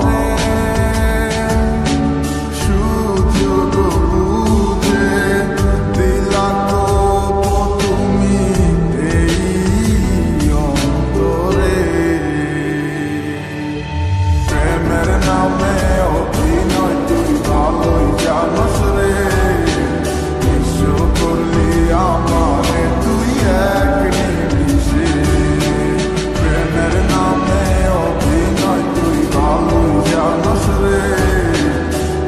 আমারে সুযোগ বুঝে দিলা তো তুমি এই অন্তরে। প্রেমের নামে অভিনয় তুই ভালোই জানোস রে, বিশ্ব করলি আমারে তুই এক নিমিষে। প্রেমের নামে অভিনয় তুই ভালোই জানোস রে,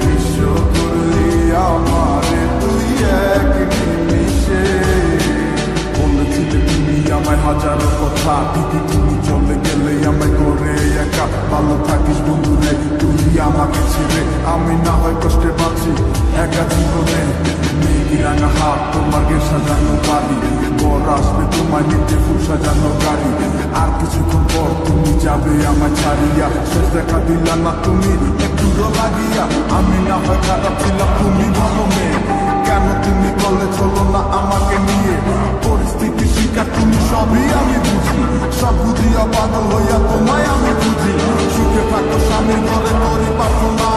বিশ্ব করলি আমারে তুই এক নিমিষে। বলেছিলে তুমি আমায় হাজারো কথা, ঠিকই তুমি চলে গেলে আমায় করে একা। ভালো থাকিস বন্ধুরে তুই আমাকে ছেড়ে, আমি না হয় কষ্টে বাঁচি একা জীবনে। মেঘি রাঙা হাত তোমার গে সাজানো বাড়ি, বর আসবে তোমায় নিতে ফুল সাজানো গাড়ি। আর কিছুক্ষণ পর তুমি যাবে আমায় ছাড়িয়া, শেষ দেখা দিলা না তুমি একটুও লাগিয়া। আমি না হয় খারাপ ছিলাম তুমি ভালো মেয়ে, কেন তুমি বলে চলো না আমাকে নিয়ে। পরিস্থিতি শিকার তুমি সবই আমি বুঝি, সব বুঝিয়া পাগল হইয়া তোমায় আমি বুঝি। সুখে থাকো স্বামীর ঘরে করি প্রার্থনা,